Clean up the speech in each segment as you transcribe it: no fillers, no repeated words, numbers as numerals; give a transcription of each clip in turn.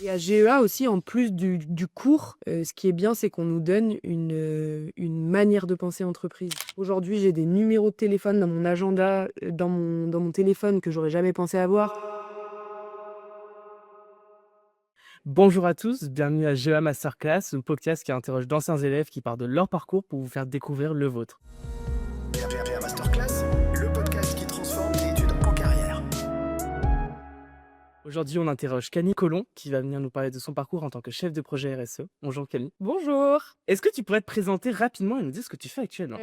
Et à GEA aussi, en plus du cours, ce qui est bien, c'est qu'on nous donne une manière de penser entreprise. Aujourd'hui, j'ai des numéros de téléphone dans mon agenda, dans mon téléphone que j'aurais jamais pensé avoir. Bonjour à tous, bienvenue à GEA Masterclass, un podcast qui interroge d'anciens élèves qui partent de leur parcours pour vous faire découvrir le vôtre. GEA Masterclass, le podcast qui transforme l'étude en carrière. Aujourd'hui, on interroge Camille Colomb qui va venir nous parler de son parcours en tant que chef de projet RSE. Bonjour Camille. Bonjour. Est-ce que tu pourrais te présenter rapidement et nous dire ce que tu fais actuellement?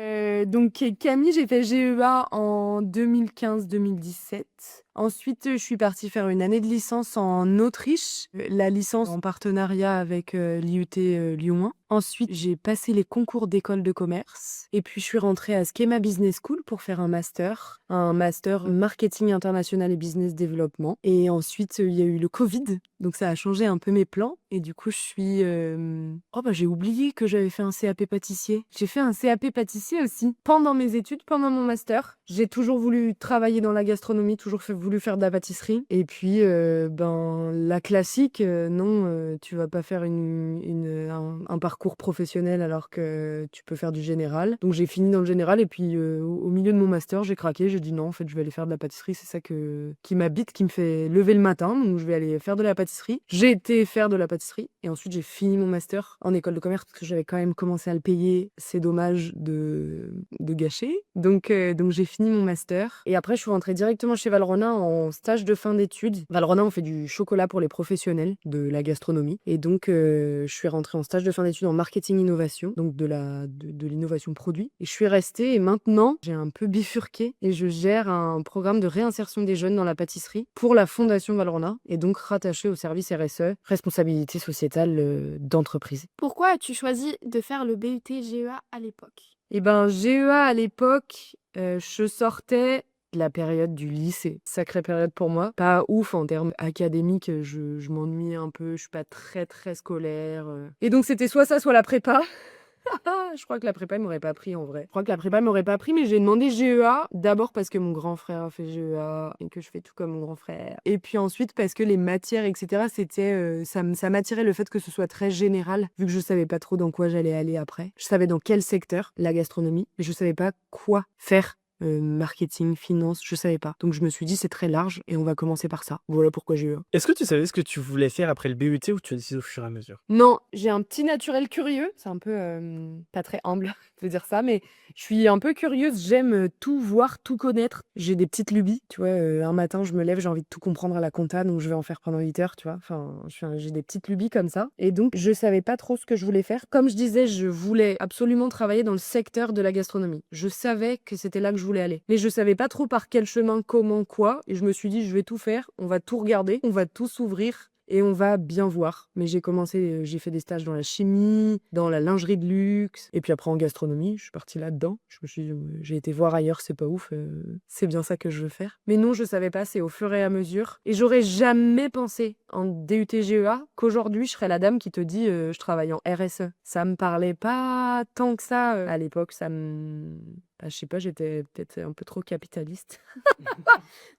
Donc Camille, j'ai fait GEA en 2015-2017. Ensuite, je suis partie faire une année de licence en Autriche, la licence en partenariat avec l'IUT Lyon 1. Ensuite, j'ai passé les concours d'école de commerce et puis je suis rentrée à Schema Business School pour faire un master marketing international et business développement. Et ensuite, il y a eu le Covid, donc ça a changé un peu mes plans. Et du coup, j'ai oublié que j'avais fait un CAP pâtissier. J'ai fait un CAP pâtissier aussi pendant mes études, pendant mon master. J'ai toujours voulu travailler dans la gastronomie, voulu faire de la pâtisserie. Et puis, la classique, non, tu vas pas faire un parcours professionnel alors que tu peux faire du général. Donc j'ai fini dans le général et puis au milieu de mon master, j'ai craqué. J'ai dit non, en fait, je vais aller faire de la pâtisserie. C'est ça qui m'habite, qui me fait lever le matin. Donc je vais aller faire de la pâtisserie. J'ai été faire de la pâtisserie et ensuite j'ai fini mon master en école de commerce parce que j'avais quand même commencé à le payer. C'est dommage de gâcher. Donc j'ai fini mon master et après je suis rentrée directement chez Valrhona en stage de fin d'études. Valrhona, on fait du chocolat pour les professionnels de la gastronomie et donc je suis rentrée en stage de fin d'études en marketing innovation, donc de l'innovation produit. Et je suis restée et maintenant j'ai un peu bifurqué et je gère un programme de réinsertion des jeunes dans la pâtisserie pour la fondation Valrhona et donc rattaché au service RSE, responsabilité sociétale d'entreprise. Pourquoi as-tu choisi de faire le BUT GEA à l'époque? Eh ben, GEA à l'époque, je sortais de la période du lycée. Sacrée période pour moi. Pas ouf en termes académiques, je m'ennuyais un peu, je suis pas très très scolaire. Et donc c'était soit ça, soit la prépa. Je crois que la prépa, il m'aurait pas pris en vrai. Je crois que la prépa m'aurait pas pris, mais j'ai demandé GEA. D'abord parce que mon grand frère a fait GEA et que je fais tout comme mon grand frère. Et puis ensuite parce que les matières, etc., ça m'attirait le fait que ce soit très général, vu que je savais pas trop dans quoi j'allais aller après. Je savais dans quel secteur, la gastronomie, mais je savais pas quoi faire. Marketing, finance, je savais pas. Donc je me suis dit c'est très large et on va commencer par ça. Voilà pourquoi GEA. Est-ce que tu savais ce que tu voulais faire après le BUT ou tu as décidé au fur et à mesure? Non, j'ai un petit naturel curieux. C'est un peu pas très humble de dire ça, mais je suis un peu curieuse. J'aime tout voir, tout connaître. J'ai des petites lubies, tu vois. Un matin, je me lève, j'ai envie de tout comprendre à la compta, donc je vais en faire pendant 8 heures, tu vois. Enfin, j'ai des petites lubies comme ça. Et donc, je savais pas trop ce que je voulais faire. Comme je disais, je voulais absolument travailler dans le secteur de la gastronomie. Je savais que c'était là que je voulais aller. Mais je savais pas trop par quel chemin, comment, quoi. Et je me suis dit, je vais tout faire. On va tout regarder. On va tout s'ouvrir. Et on va bien voir. Mais j'ai fait des stages dans la chimie, dans la lingerie de luxe, et puis après en gastronomie, je suis partie là-dedans. Je me suis dit, j'ai été voir ailleurs, c'est pas ouf, c'est bien ça que je veux faire. Mais non, je savais pas, c'est au fur et à mesure. Et j'aurais jamais pensé en DUT GEA qu'aujourd'hui, je serais la dame qui te dit, je travaille en RSE. Ça me parlait pas tant que ça. À l'époque, je sais pas, j'étais peut-être un peu trop capitaliste.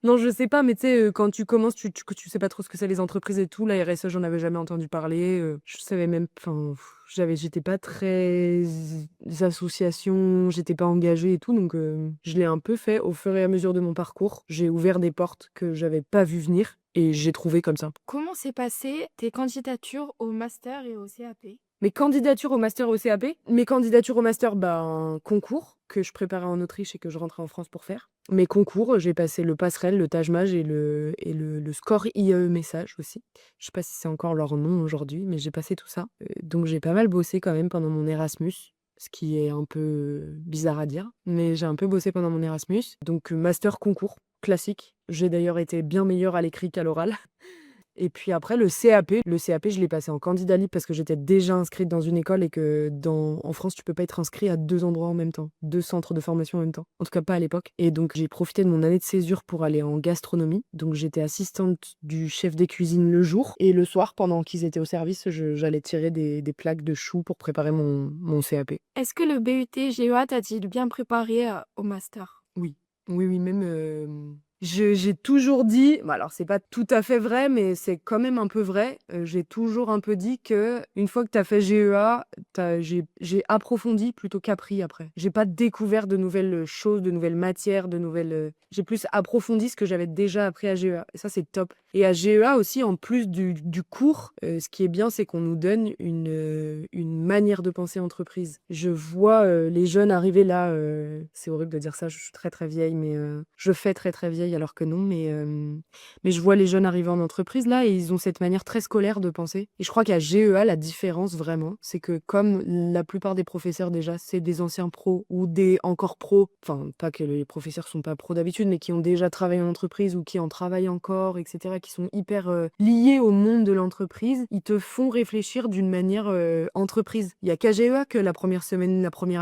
Non, je sais pas, mais tu sais, quand tu commences, tu sais pas trop ce que c'est les entreprises et tout. La RSE, j'en avais jamais entendu parler. Je savais même, enfin, j'étais pas très association, j'étais pas engagée et tout, donc je l'ai un peu fait au fur et à mesure de mon parcours. J'ai ouvert des portes que j'avais pas vu venir et j'ai trouvé comme ça. Comment s'est passé tes candidatures au master et au CAP? Mes candidatures au master et au CAP. Mes candidatures au master, un concours que je préparais en Autriche et que je rentrais en France pour faire. Mes concours, j'ai passé le passerelle, le Tajmage et le score IAE message aussi. Je sais pas si c'est encore leur nom aujourd'hui, mais j'ai passé tout ça. Donc j'ai pas mal bossé quand même pendant mon Erasmus, ce qui est un peu bizarre à dire, mais j'ai un peu bossé pendant mon Erasmus. Donc master concours classique. J'ai d'ailleurs été bien meilleure à l'écrit qu'à l'oral. Et puis après, le CAP, je l'ai passé en candidat libre parce que j'étais déjà inscrite dans une école et que en France, tu peux pas être inscrit à 2 endroits en même temps, 2 centres de formation en même temps. En tout cas, pas à l'époque. Et donc, j'ai profité de mon année de césure pour aller en gastronomie. Donc, j'étais assistante du chef des cuisines le jour. Et le soir, pendant qu'ils étaient au service, j'allais tirer des plaques de choux pour préparer mon CAP. Est-ce que le BUT GEA t'a dit de bien préparer au master? Oui, oui, oui, même... J'ai toujours dit, bah alors c'est pas tout à fait vrai, mais c'est quand même un peu vrai. J'ai toujours un peu dit que une fois que tu as fait GEA, j'ai approfondi plutôt qu'appris après. J'ai pas découvert de nouvelles choses, de nouvelles matières, j'ai plus approfondi ce que j'avais déjà appris à GEA. Et ça, c'est top. Et à GEA aussi, en plus du cours, ce qui est bien, c'est qu'on nous donne une manière de penser entreprise. Je vois les jeunes arriver là, c'est horrible de dire ça, je suis très très vieille, mais je fais très très vieille alors que non, mais je vois les jeunes arriver en entreprise là et ils ont cette manière très scolaire de penser. Et je crois qu'à GEA, la différence vraiment, c'est que comme la plupart des professeurs déjà, c'est des anciens pros ou des encore pros, enfin pas que les professeurs sont pas pros d'habitude, mais qui ont déjà travaillé en entreprise ou qui en travaillent encore, etc., qui sont hyper liés au monde de l'entreprise, ils te font réfléchir d'une manière entreprise. Il y a qu'à GEA que la première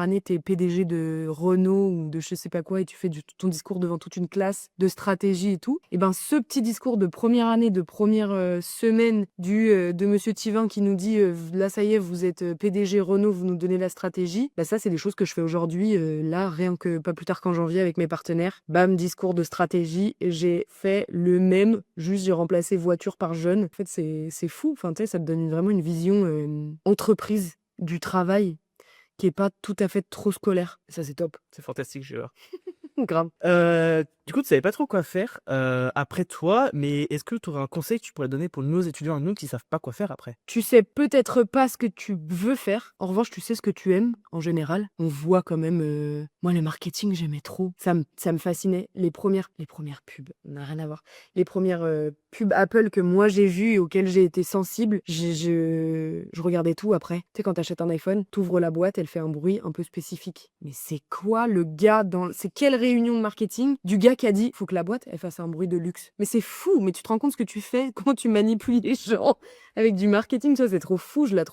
année, t'es PDG de Renault ou de je sais pas quoi et tu fais ton discours devant toute une classe de stratégie et tout. Et ben ce petit discours de première année, de première semaine de Monsieur Thivin qui nous dit là ça y est, vous êtes PDG Renault, vous nous donnez la stratégie. Bah ça c'est des choses que je fais aujourd'hui, là rien que pas plus tard qu'en janvier avec mes partenaires. Bam, discours de stratégie, j'ai fait le même, juste j'ai remplacé voiture par jeune. En fait c'est fou, enfin tu sais ça te donne vraiment une vision entreprise du travail qui est pas tout à fait trop scolaire. Ça c'est top. C'est fantastique, GEA. Grave. Du coup, tu savais pas trop quoi faire après toi, mais est-ce que tu aurais un conseil que tu pourrais donner pour nos étudiants à nous qui savent pas quoi faire après? Tu sais peut-être pas ce que tu veux faire. En revanche, tu sais ce que tu aimes, en général. On voit quand même... Moi, le marketing, j'aimais trop. Ça me fascinait. Les premières pubs, on n'a rien à voir. Les premières pubs Apple que moi, j'ai vues et auxquelles j'ai été sensible, je regardais tout après. Tu sais, quand t'achètes un iPhone, t'ouvres la boîte, elle fait un bruit un peu spécifique. Mais c'est quoi le gars C'est quelle réunion de marketing du gars qui a dit faut que la boîte, elle fasse un bruit de luxe. Mais c'est fou, mais tu te rends compte ce que tu fais, comment tu manipules les gens avec du marketing, ça c'est trop fou, je la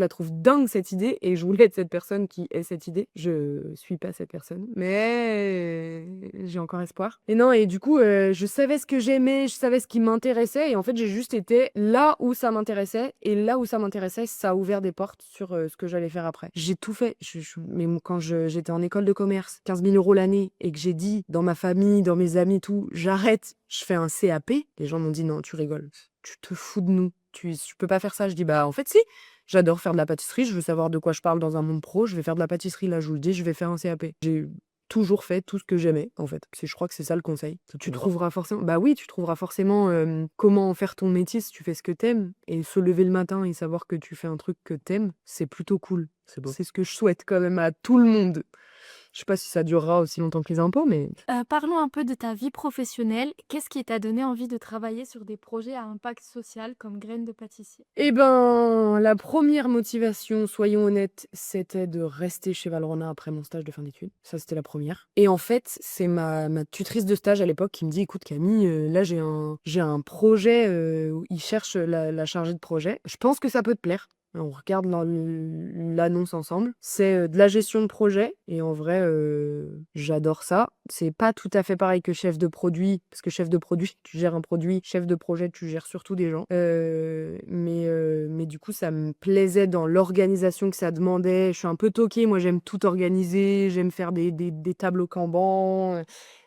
trouve dingue cette idée et je voulais être cette personne qui ait cette idée. Je suis pas cette personne, mais j'ai encore espoir. Et non, et du coup, je savais ce que j'aimais, je savais ce qui m'intéressait et en fait j'ai juste été là où ça m'intéressait et là où ça m'intéressait, ça a ouvert des portes sur ce que j'allais faire après. J'ai tout fait, mais quand j'étais en école de commerce, 15 000 € l'année et que j'ai dit dans ma famille, dans mes amis, tout, j'arrête, je fais un CAP, les gens m'ont dit non, tu rigoles, tu te fous de nous. Tu peux pas faire ça. Je dis, bah, en fait, si. J'adore faire de la pâtisserie. Je veux savoir de quoi je parle dans un monde pro. Je vais faire de la pâtisserie. Là, je vous le dis, je vais faire un CAP. J'ai toujours fait tout ce que j'aimais, en fait. Je crois que c'est ça le conseil. Tu trouveras forcément, bah oui, tu trouveras forcément comment en faire ton métier si tu fais ce que t'aimes. Et se lever le matin et savoir que tu fais un truc que t'aimes, c'est plutôt cool. C'est beau. C'est ce que je souhaite quand même à tout le monde. Je sais pas si ça durera aussi longtemps que les impôts, mais... Parlons un peu de ta vie professionnelle. Qu'est-ce qui t'a donné envie de travailler sur des projets à impact social comme Graines de pâtissier? Eh ben, la première motivation, soyons honnêtes, c'était de rester chez Valrhona après mon stage de fin d'études. Ça, c'était la première. Et en fait, c'est ma tutrice de stage à l'époque qui me dit, écoute Camille, là j'ai un projet où il cherche la chargée de projet. Je pense que ça peut te plaire. On regarde l'annonce ensemble. C'est de la gestion de projet et en vrai, j'adore ça. C'est pas tout à fait pareil que chef de produit, parce que chef de produit, tu gères un produit, chef de projet, tu gères surtout des gens. Mais du coup, ça me plaisait dans l'organisation que ça demandait. Je suis un peu toquée, moi j'aime tout organiser, j'aime faire des tableaux Kanban,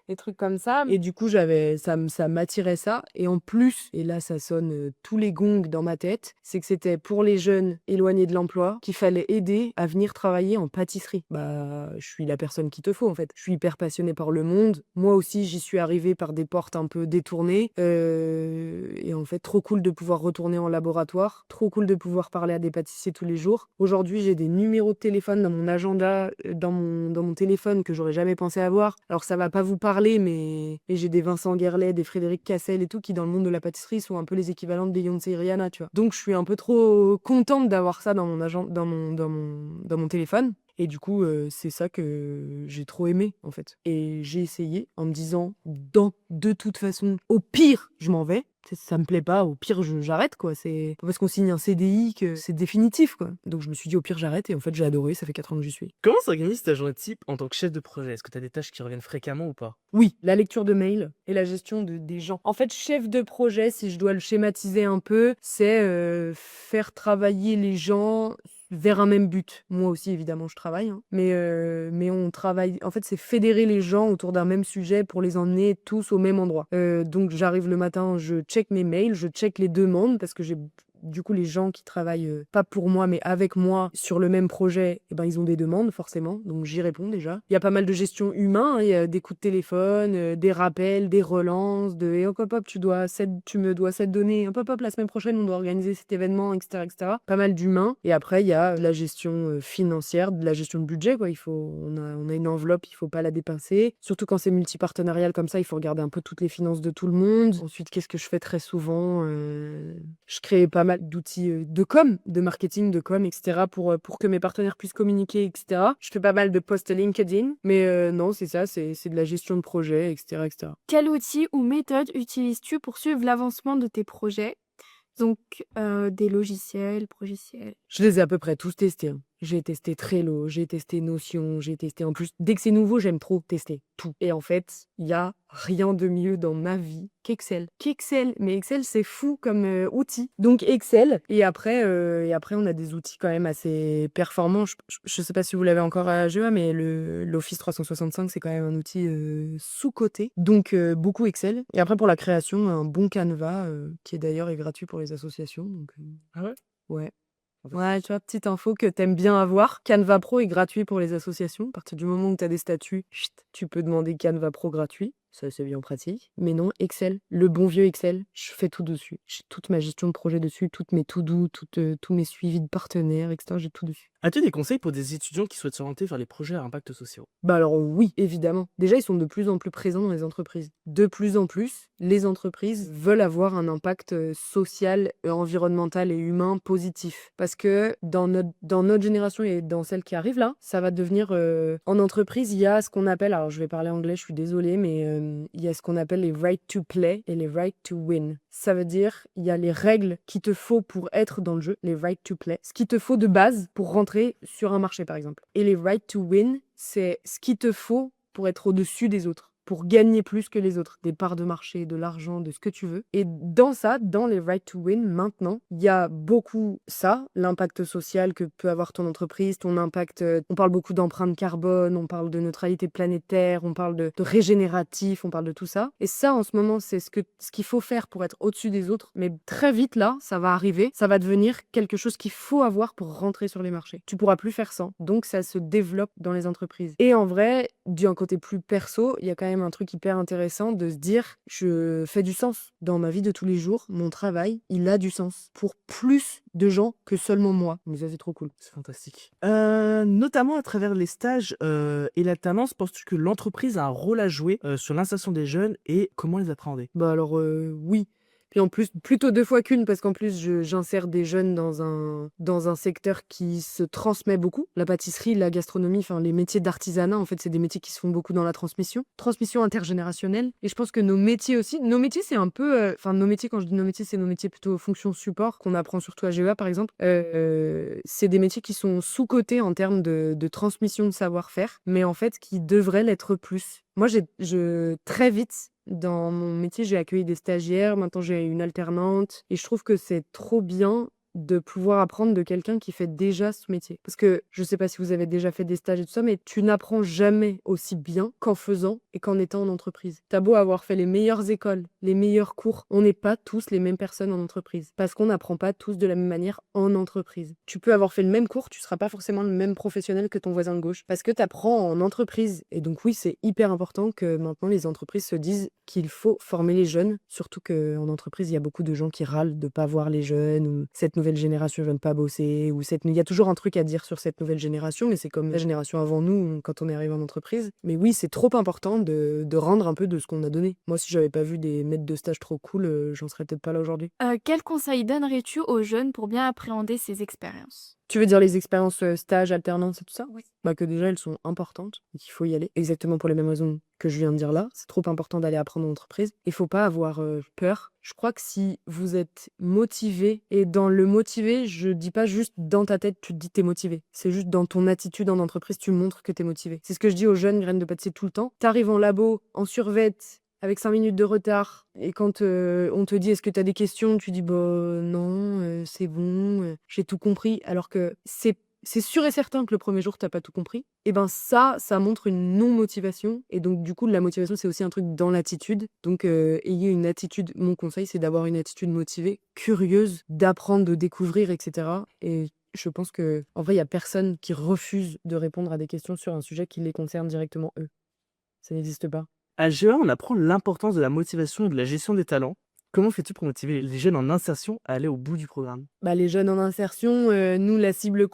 des trucs comme ça. Et du coup, ça m'attirait ça. Et en plus, et là, ça sonne tous les gongs dans ma tête, c'est que c'était pour les jeunes éloignés de l'emploi qu'il fallait aider à venir travailler en pâtisserie. Bah, je suis la personne qu'il te faut, en fait. Je suis hyper passionnée par le monde. Moi aussi, j'y suis arrivée par des portes un peu détournées. Et en fait, trop cool de pouvoir retourner en laboratoire. Trop cool de pouvoir parler à des pâtissiers tous les jours. Aujourd'hui, j'ai des numéros de téléphone dans mon agenda, dans mon téléphone que j'aurais jamais pensé avoir. Alors, ça va pas vous parler, mais j'ai des Vincent Guerlet, des Frédéric Cassel et tout qui dans le monde de la pâtisserie sont un peu les équivalents de Beyoncé et Rihanna, tu vois. Donc je suis un peu trop contente d'avoir ça dans mon dans mon téléphone. Et du coup, c'est ça que j'ai trop aimé, en fait. Et j'ai essayé en me disant, de toute façon, au pire, je m'en vais. Ça me plaît pas, au pire, j'arrête, quoi. C'est pas parce qu'on signe un CDI que c'est définitif, quoi. Donc je me suis dit, au pire, j'arrête. Et en fait, j'ai adoré, ça fait 4 ans que j'y suis. Comment s'organise ta journée type en tant que chef de projet? Est-ce que tu as des tâches qui reviennent fréquemment ou pas? Oui, la lecture de mails et la gestion des gens. En fait, chef de projet, si je dois le schématiser un peu, c'est faire travailler les gens vers un même but. Moi aussi, évidemment, je travaille, hein, mais on travaille. En fait, c'est fédérer les gens autour d'un même sujet pour les emmener tous au même endroit. Donc, j'arrive le matin, je check mes mails, je check les demandes parce que j'ai du coup les gens qui travaillent pas pour moi mais avec moi sur le même projet, eh ben, ils ont des demandes forcément, donc j'y réponds déjà. Il y a pas mal de gestion humain, hein, il y a des coups de téléphone, des rappels, des relances, et hop hop hop, tu me dois cette donnée, hop hop hop, la semaine prochaine on doit organiser cet événement, etc., etc. Pas mal d'humains. Et après il y a la gestion financière, de la gestion de budget, quoi. On a une enveloppe, il faut pas la dépasser. Surtout quand c'est multipartenarial comme ça, il faut regarder un peu toutes les finances de tout le monde. Ensuite, qu'est-ce que je fais très souvent? Je crée pas mal d'outils de com, de marketing, de com, etc. pour que mes partenaires puissent communiquer, etc. Je fais pas mal de posts LinkedIn, mais non, c'est ça, c'est de la gestion de projet, etc., etc. Quel outil ou méthode utilises-tu pour suivre l'avancement de tes projets? Donc, des logiciels, progiciels. Je les ai à peu près tous testés, hein. J'ai testé Trello, j'ai testé Notion, j'ai testé en plus. Dès que c'est nouveau, j'aime trop tester tout. Et en fait, il y a rien de mieux dans ma vie qu'Excel. Mais Excel, c'est fou comme outil. Donc Excel. Et après, on a des outils quand même assez performants. Je sais pas si vous l'avez encore à GEA, mais l'Office 365, c'est quand même un outil sous-coté. Donc beaucoup Excel. Et après, pour la création, un bon Canva, qui est d'ailleurs est gratuit pour les associations. Donc, Ah ouais? ouais. En Ouais, tu vois, petite info que t'aimes bien avoir. Canva Pro est gratuit pour les associations. À partir du moment où tu as des statuts, chut, tu peux demander Canva Pro gratuit. Ça, c'est bien pratique. Mais non, Excel, le bon vieux Excel, je fais tout dessus. J'ai toute ma gestion de projet dessus, toutes mes to-do, tous mes suivis de partenaires, etc. J'ai tout dessus. As-tu des conseils pour des étudiants qui souhaitent s'orienter vers les projets à impact social? Bah alors oui, évidemment. Déjà, ils sont de plus en plus présents dans les entreprises. De plus en plus, les entreprises veulent avoir un impact social, environnemental et humain positif. Parce que dans notre génération et dans celle qui arrive là, ça va devenir... en entreprise, il y a ce qu'on appelle... Alors, je vais parler anglais, je suis désolée, mais il y a ce qu'on appelle les right to play et les right to win. Ça veut dire, il y a les règles qu'il te faut pour être dans le jeu, les right to play. Ce qu'il te faut de base pour rentrer sur un marché, par exemple. Et les right to win, c'est ce qu'il te faut pour être au-dessus des autres, pour gagner plus que les autres, des parts de marché, de l'argent, de ce que tu veux. Et dans ça, dans les right to win, maintenant, il y a beaucoup ça, l'impact social que peut avoir ton entreprise, ton impact, on parle beaucoup d'empreinte carbone, on parle de neutralité planétaire, on parle de régénératif, on parle de tout ça. Et ça, en ce moment, c'est ce qu'il faut faire pour être au-dessus des autres. Mais très vite, là, ça va arriver, ça va devenir quelque chose qu'il faut avoir pour rentrer sur les marchés. Tu pourras plus faire sans. Donc, ça se développe dans les entreprises. Et en vrai, d'un côté plus perso, il y a quand même un truc hyper intéressant de se dire, je fais du sens dans ma vie de tous les jours. Mon travail, il a du sens pour plus de gens que seulement moi. Mais ça, c'est trop cool. C'est fantastique. Notamment à travers les stages et l'alternance, penses-tu que l'entreprise a un rôle à jouer sur l'insertion des jeunes et comment les appréhender? Bah alors, oui. Puis en plus, plutôt 2 fois qu'une, parce qu'en plus, j'insère des jeunes dans un secteur qui se transmet beaucoup. La pâtisserie, la gastronomie, enfin les métiers d'artisanat, en fait, c'est des métiers qui se font beaucoup dans la transmission. Transmission intergénérationnelle. Et je pense que nos métiers aussi, nos métiers, c'est un peu... Enfin, nos métiers, quand je dis nos métiers, c'est nos métiers plutôt fonction support, qu'on apprend surtout à GEA, par exemple. C'est des métiers qui sont sous-cotés en termes de transmission de savoir-faire, mais en fait, qui devraient l'être plus. Moi, très vite, dans mon métier, j'ai accueilli des stagiaires, maintenant j'ai une alternante, et je trouve que c'est trop bien de pouvoir apprendre de quelqu'un qui fait déjà ce métier. Parce que je sais pas si vous avez déjà fait des stages et tout ça, mais tu n'apprends jamais aussi bien qu'en faisant et qu'en étant en entreprise. T'as beau avoir fait les meilleures écoles, les meilleurs cours, on n'est pas tous les mêmes personnes en entreprise. Parce qu'on n'apprend pas tous de la même manière en entreprise. Tu peux avoir fait le même cours, tu seras pas forcément le même professionnel que ton voisin de gauche. Parce que t'apprends en entreprise. Et donc oui, c'est hyper important que maintenant les entreprises se disent qu'il faut former les jeunes. Surtout qu'en entreprise, il y a beaucoup de gens qui râlent de pas voir les jeunes, ou cette nouvelle génération ne vient pas bosser, ou il y a toujours un truc à dire sur cette nouvelle génération, mais c'est comme la génération avant nous, quand on est arrivé en entreprise. Mais oui, c'est trop important de rendre un peu de ce qu'on a donné. Moi, si j'avais pas vu des maîtres de stage trop cool, j'en serais peut-être pas là aujourd'hui. Quel conseil donnerais-tu aux jeunes pour bien appréhender ces expériences? Tu veux dire les expériences stage, alternance et tout ça? Oui. Bah que déjà elles sont importantes et qu'il faut y aller. Exactement pour les mêmes raisons que je viens de dire là. C'est trop important d'aller apprendre en entreprise. Il faut pas avoir peur. Je crois que si vous êtes motivé, et dans le motivé, je dis pas juste dans ta tête tu te dis t'es motivé. C'est juste dans ton attitude en entreprise, tu montres que t'es motivé. C'est ce que je dis aux jeunes graines de pâtissier tout le temps. T'arrives en labo, en survêt, avec 5 minutes de retard et quand, on te dit: «Est-ce que tu as des questions?» tu dis: «Bah, non, c'est bon, j'ai tout compris», alors que c'est sûr et certain que le premier jour, tu as pas tout compris et ben ça montre une non-motivation et donc du coup, la motivation, c'est aussi un truc dans l'attitude donc ayez une attitude mon conseil, c'est d'avoir une attitude motivée, curieuse, d'apprendre, de découvrir et cetera et je pense qu'en vrai, il y a personne qui refuse de répondre à des questions sur un sujet qui les concerne directement eux. Ça n'existe pas. À GEA, on apprend l'importance de la motivation et de la gestion des talents. Comment fais-tu pour motiver les jeunes en insertion à aller au bout du programme? Bah, les jeunes en insertion, nous, la cible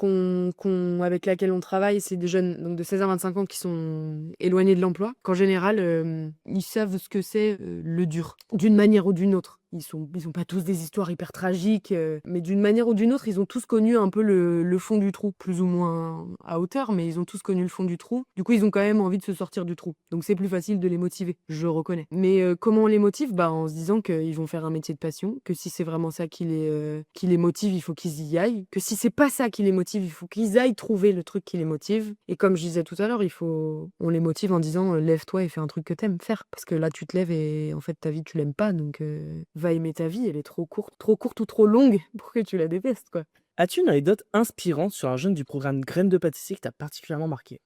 avec laquelle on travaille, c'est des jeunes donc de 16 à 25 ans qui sont éloignés de l'emploi, qu'en général, ils savent ce que c'est, le dur, d'une manière ou d'une autre. Ils ont pas tous des histoires hyper tragiques, mais d'une manière ou d'une autre, ils ont tous connu un peu le fond du trou, plus ou moins à hauteur, mais ils ont tous connu le fond du trou. Du coup, ils ont quand même envie de se sortir du trou. Donc c'est plus facile de les motiver, je reconnais. Mais comment on les motive? Bah, en se disant qu'ils vont faire un métier de passion, que si c'est vraiment ça qui les motive, il faut qu'ils y aillent, que si c'est pas ça qui les motive, il faut qu'ils aillent trouver le truc qui les motive. Et comme je disais tout à l'heure, on les motive en disant lève-toi et fais un truc que t'aimes faire. Parce que là, tu te lèves et en fait, ta vie, tu l'aimes pas. Donc, va aimer ta vie. Elle est trop courte ou trop longue pour que tu la détestes, quoi. As-tu une anecdote inspirante sur un jeune du programme Graines de pâtisserie qui t'a particulièrement marqué?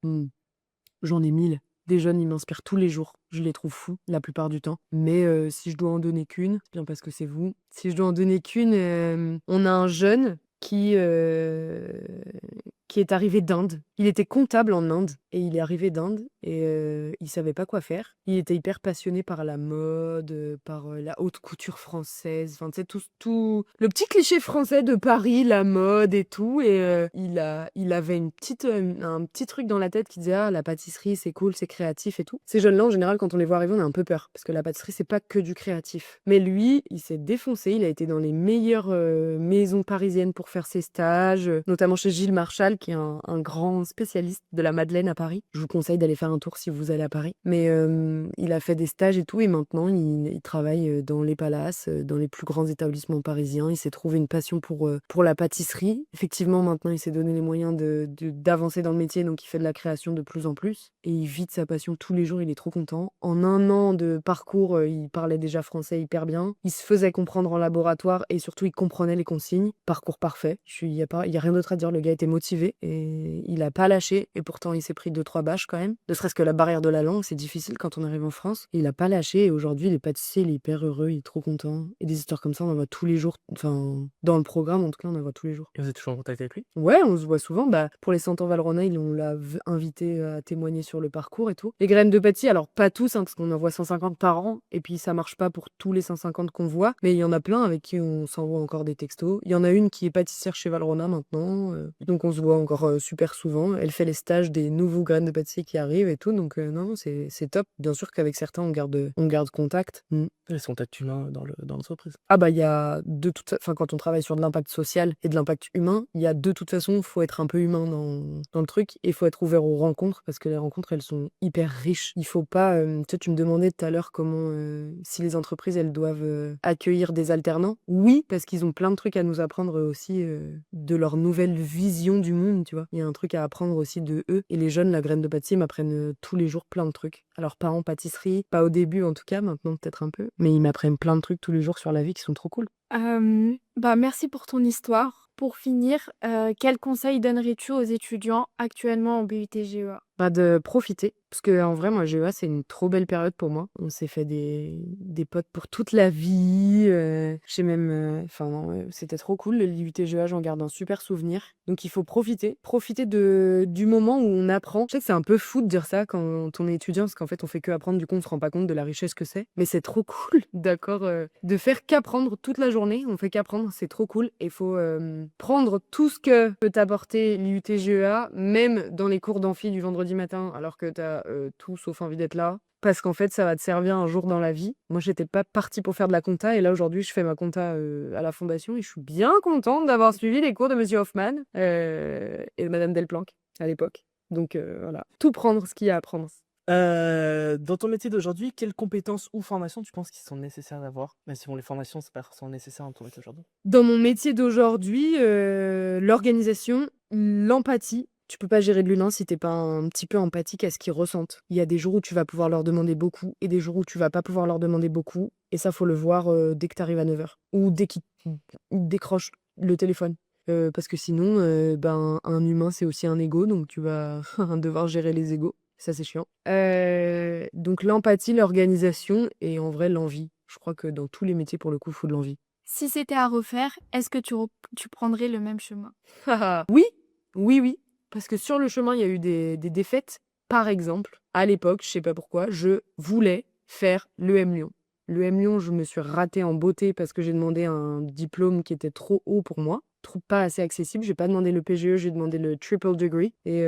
J'en ai 1000. Des jeunes, ils m'inspirent tous les jours. Je les trouve fous la plupart du temps. Mais si je dois en donner qu'une, c'est bien parce que c'est vous. Si je dois en donner qu'une, on a un jeune qui est arrivé d'Inde. Il était comptable en Inde et il est arrivé d'Inde et il savait pas quoi faire. Il était hyper passionné par la mode, par la haute couture française. Enfin, tu sais, tout le petit cliché français de Paris, la mode et tout. Et il avait un petit truc dans la tête qui disait ah la pâtisserie c'est cool, c'est créatif et tout. Ces jeunes-là en général quand on les voit arriver on a un peu peur parce que la pâtisserie c'est pas que du créatif. Mais lui il s'est défoncé. Il a été dans les meilleures maisons parisiennes pour faire ses stages, notamment chez Gilles Marchal qui est un grand spécialiste de la Madeleine à Paris. Je vous conseille d'aller faire un tour si vous allez à Paris. Mais il a fait des stages et tout, et maintenant il travaille dans les palaces, dans les plus grands établissements parisiens. Il s'est trouvé une passion pour la pâtisserie. Effectivement, maintenant il s'est donné les moyens d'avancer dans le métier, donc il fait de la création de plus en plus. Et il vit de sa passion tous les jours, il est trop content. En 1 an de parcours, il parlait déjà français hyper bien. Il se faisait comprendre en laboratoire et surtout il comprenait les consignes. Parcours parfait. Il y a rien d'autre à dire, le gars était motivé et il a pas lâché et pourtant il s'est pris 2-3 bâches quand même. Ne serait-ce que la barrière de la langue, c'est difficile quand on arrive en France. Il a pas lâché et aujourd'hui il est pâtissier, il est hyper heureux, il est trop content. Et des histoires comme ça, on en voit tous les jours. Enfin, dans le programme en tout cas, on en voit tous les jours. Et vous êtes toujours en contact avec lui? Ouais, on se voit souvent. Bah, pour les 100 ans Valrhona, on l'a invité à témoigner sur le parcours et tout. Les graines de pâtis, alors pas tous, hein, parce qu'on en voit 150 par an, et puis ça marche pas pour tous les 150 qu'on voit, mais il y en a plein avec qui on s'envoie encore des textos. Il y en a une qui est pâtissière chez Valrhona maintenant, donc on se voit encore super souvent. Elle fait les stages des nouveaux graines de pâtissier qui arrivent et tout, donc non, c'est top. Bien sûr qu'avec certains, on garde contact. Les contacts humains dans l'entreprise. Ah bah il y a enfin quand on travaille sur de l'impact social et de l'impact humain, il y a de toute façon, faut être un peu humain dans le truc et faut être ouvert aux rencontres parce que les rencontres elles sont hyper riches. Il faut pas, tu me demandais tout à l'heure comment si les entreprises elles doivent accueillir des alternants. Oui, parce qu'ils ont plein de trucs à nous apprendre aussi de leur nouvelle vision du monde, tu vois. Il y a un truc à apprendre aussi de eux et les jeunes, la graine de pâtissier m'apprennent tous les jours plein de trucs. Alors pas en pâtisserie, pas au début en tout cas, maintenant peut-être un peu, mais ils m'apprennent plein de trucs tous les jours sur la vie qui sont trop cool. Bah, merci pour ton histoire. Pour finir, quels conseils donnerais-tu aux étudiants actuellement en BUT GEA? Bah, de profiter, parce que en vrai, moi, GEA, c'est une trop belle période pour moi. On s'est fait des potes pour toute la vie. J'ai même, enfin, c'était trop cool. Le l'IUT GEA, j'en garde un super souvenir. Donc, il faut profiter du moment où on apprend. Je sais que c'est un peu fou de dire ça quand on est étudiant, parce qu'en fait, on fait que apprendre. Du coup, on se rend pas compte de la richesse que c'est. Mais c'est trop cool, d'accord, de faire qu'apprendre toute la journée. On fait qu'apprendre, c'est trop cool. Et il faut prendre tout ce que peut t'apporter l'IUT GEA, même dans les cours d'amphi du vendredi matin, alors que t'as tout sauf envie d'être là. Parce qu'en fait, ça va te servir un jour dans la vie. Moi, j'étais pas partie pour faire de la compta, et là, aujourd'hui, je fais ma compta à la fondation, et je suis bien contente d'avoir suivi les cours de Monsieur Hoffman et de Madame Delplanque à l'époque. Donc voilà, tout prendre ce qu'il y a à prendre. Dans ton métier d'aujourd'hui, quelles compétences ou formations tu penses qu'ils sont nécessaires d'avoir? Même si bon, les formations, c'est pas forcément nécessaire dans ton métier aujourd'hui. Dans mon métier d'aujourd'hui, l'organisation, l'empathie, Tu peux pas gérer de l'humain si t'es pas un petit peu empathique à ce qu'ils ressentent. Il y a des jours où tu vas pouvoir leur demander beaucoup et des jours où tu vas pas pouvoir leur demander beaucoup. Et ça, faut le voir dès que t'arrives à 9h ou dès qu'ils décrochent le téléphone. Parce que sinon, un humain, c'est aussi un ego, donc tu vas devoir gérer les égos. Ça, c'est chiant. Donc l'empathie, l'organisation et en vrai l'envie. Je crois que dans tous les métiers, pour le coup, il faut de l'envie. Si c'était à refaire, est-ce que tu prendrais le même chemin? Oui, oui. Parce que sur le chemin, il y a eu des défaites. Par exemple, à l'époque, je sais pas pourquoi, je voulais faire l'EM Lyon. L'EM Lyon, je me suis ratée en beauté parce que j'ai demandé un diplôme qui était trop haut pour moi, pas assez accessible. J'ai pas demandé le PGE, j'ai demandé le triple degree. Et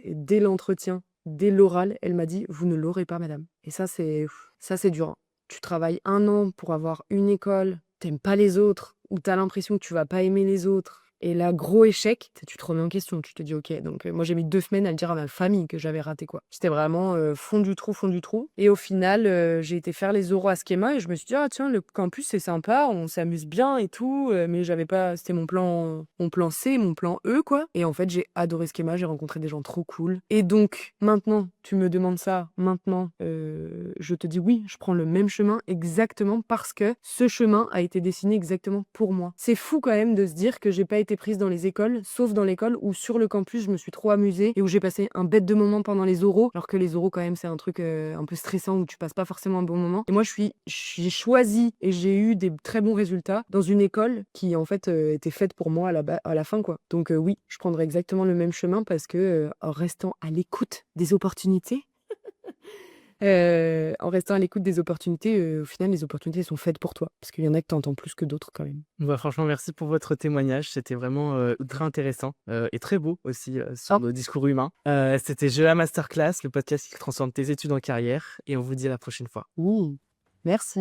dès l'entretien, dès l'oral, elle m'a dit « Vous ne l'aurez pas, madame ». Et ça, c'est dur, hein. Tu travailles 1 an pour avoir une école, t'aimes pas les autres, ou t'as l'impression que tu vas pas aimer les autres. Et là, gros échec, tu te remets en question, tu te dis ok. Donc moi j'ai mis 2 semaines à le dire à ma famille que j'avais raté quoi. J'étais vraiment fond du trou. Et au final, j'ai été faire les oraux à Schema et je me suis dit ah tiens le campus c'est sympa, on s'amuse bien et tout. Mais j'avais pas, c'était mon plan C, mon plan E quoi. Et en fait j'ai adoré Schema, j'ai rencontré des gens trop cool. Et donc maintenant tu me demandes ça, maintenant je te dis oui, je prends le même chemin exactement parce que ce chemin a été dessiné exactement pour moi. C'est fou quand même de se dire que j'ai pas été prise dans les écoles, sauf dans l'école où sur le campus je me suis trop amusée et où j'ai passé un bête de moment pendant les oraux, alors que les oraux quand même c'est un truc un peu stressant où tu passes pas forcément un bon moment. Et moi j'ai choisi et j'ai eu des très bons résultats dans une école qui en fait était faite pour moi à la fin quoi. Donc oui, je prendrais exactement le même chemin parce que en restant à l'écoute des opportunités, au final, les opportunités sont faites pour toi. Parce qu'il y en a que tu entends plus que d'autres quand même. Bah, franchement, merci pour votre témoignage. C'était vraiment ultra intéressant et très beau aussi sur nos discours humains. C'était GEA Masterclass, le podcast qui transforme tes études en carrière. Et on vous dit à la prochaine fois. Merci.